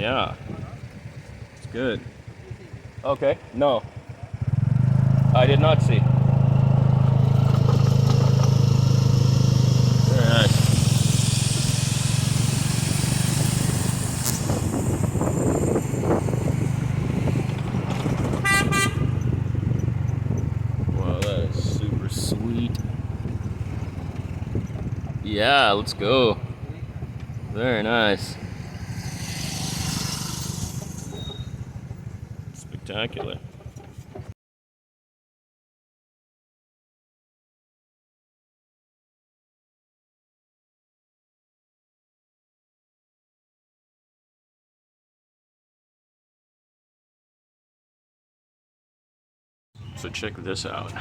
Yeah, it's good. Okay, no, I did not see. Very nice. Wow, that is super sweet. Yeah, let's go. Very nice. Spectacular. So check this out.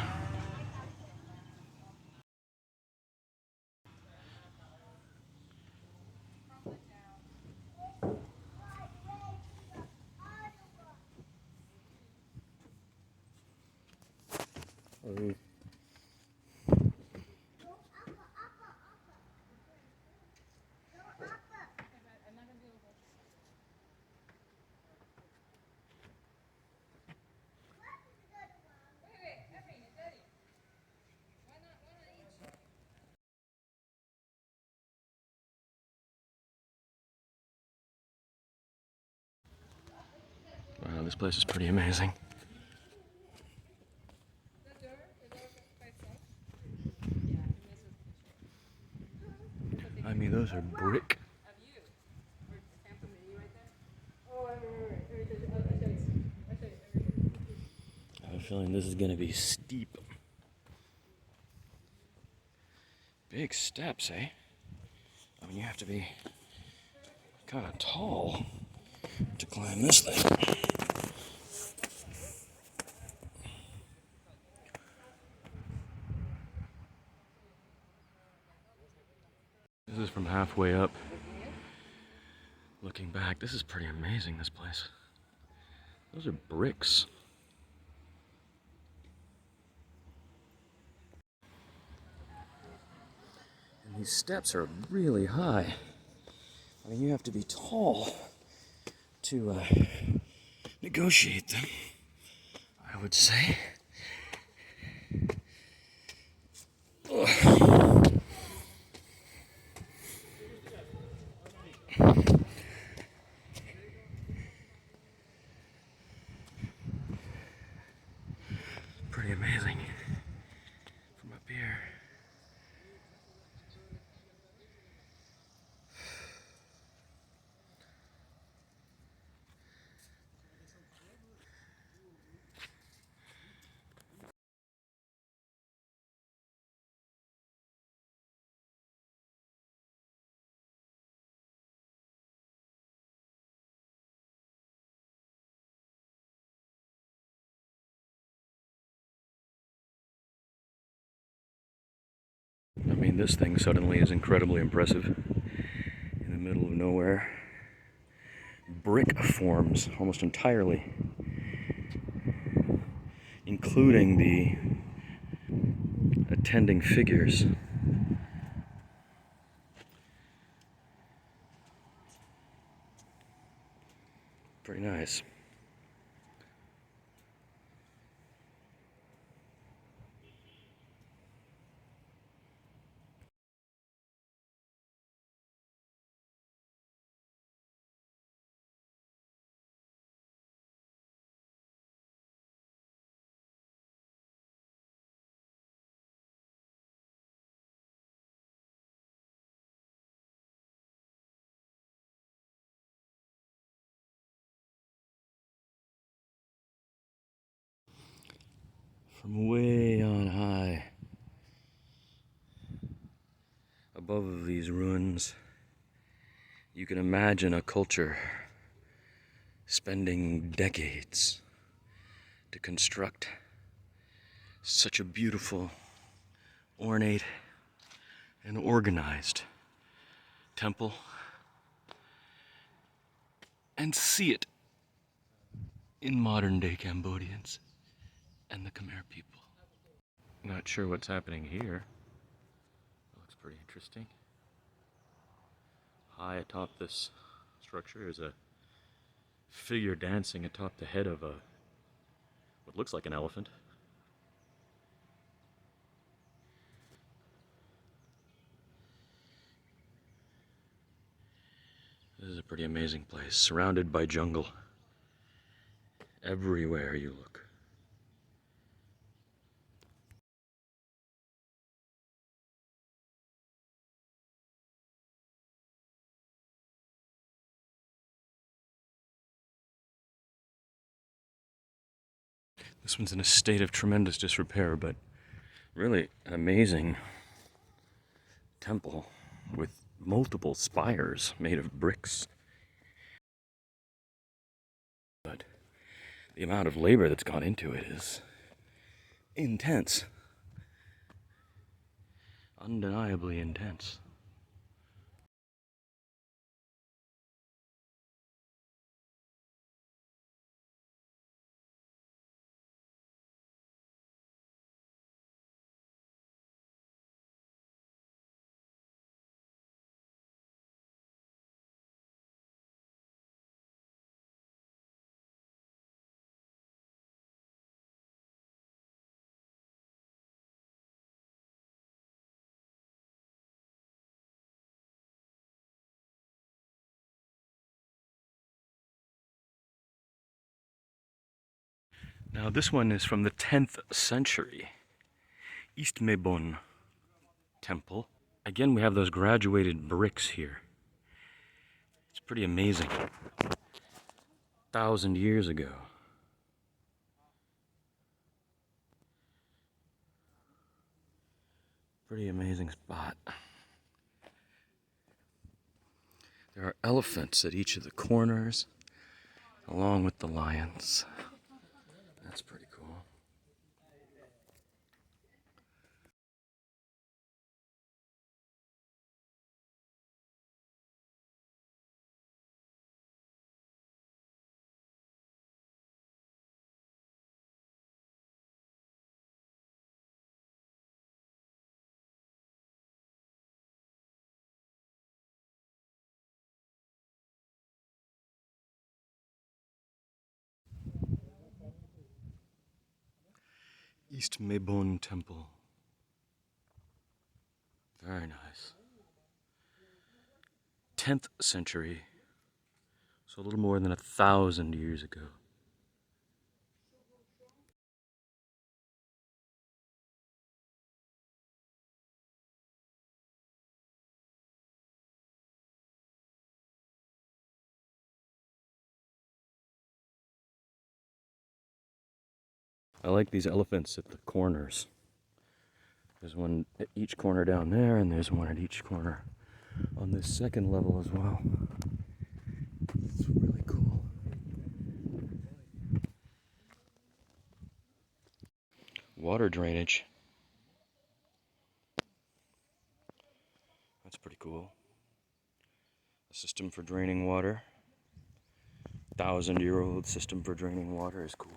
Wow, this place is pretty amazing. I mean, those are brick. I have a feeling this is gonna be steep. Big steps, eh? I mean, you have to be kind of tall to climb this thing. This is from halfway up. Looking back, this is pretty amazing, this place. Those are bricks. And these steps are really high. I mean, you have to be tall to negotiate them, I would say. Ugh. Pretty amazing from up here. I mean, this thing suddenly is incredibly impressive. In the middle of nowhere. Brick forms almost entirely, including the attending figures. Pretty nice. From way on high, above these ruins, you can imagine a culture spending decades to construct such a beautiful, ornate, and organized temple, and see it in modern day Cambodians and the Khmer people. Not sure what's happening here. Looks pretty interesting. High atop this structure is a figure dancing atop the head of what looks like an elephant. This is a pretty amazing place, surrounded by jungle. Everywhere you look. This one's in a state of tremendous disrepair, but really an amazing temple with multiple spires made of bricks. But the amount of labor that's gone into it is intense. Undeniably intense. Now this one is from the 10th century. East Mebon temple. Again, we have those graduated bricks here. It's pretty amazing. 1,000 years ago. Pretty amazing spot. There are elephants at each of the corners, along with the lions. That's pretty cool. East Mebon Temple. Very nice. 10th century. So a little more than 1,000 years ago. I like these elephants at the corners. There's one at each corner down there, and there's one at each corner on this second level as well. It's really cool. Water drainage. That's pretty cool. A system for draining water. 1,000-year-old system for draining water is cool.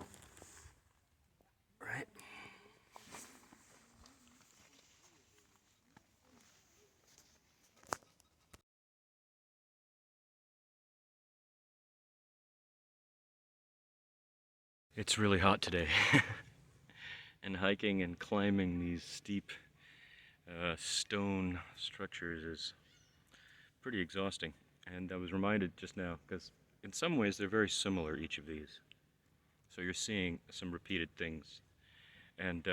Right? It's really hot today. And hiking and climbing these steep stone structures is pretty exhausting. And I was reminded just now, because in some ways they're very similar, each of these. So you're seeing some repeated things. And,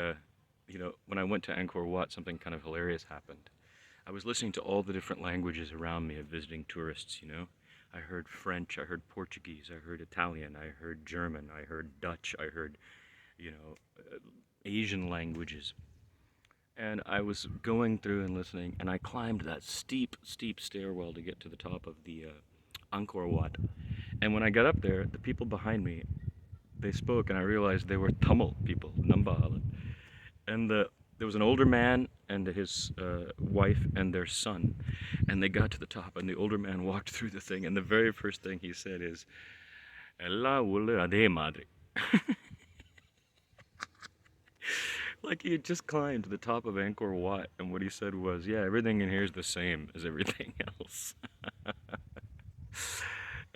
when I went to Angkor Wat, something kind of hilarious happened. I was listening to all the different languages around me of visiting tourists, I heard French, I heard Portuguese, I heard Italian, I heard German, I heard Dutch, I heard, Asian languages. And I was going through and listening, and I climbed that steep, steep stairwell to get to the top of the Angkor Wat. And when I got up there, the people behind me, they spoke, and I realized they were Tamil people, Nambal. And there was an older man and his wife and their son. And they got to the top, and the older man walked through the thing, and the very first thing he said is, "Ella wulle ade madre." Like he had just climbed to the top of Angkor Wat, and what he said was, "Yeah, everything in here is the same as everything else."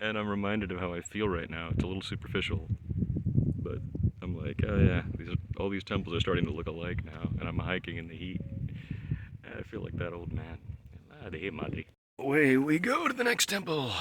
And I'm reminded of how I feel right now. It's a little superficial, but I'm like, oh yeah, all these temples are starting to look alike now, and I'm hiking in the heat. I feel like that old man. Ah, de madre. Away we go to the next temple.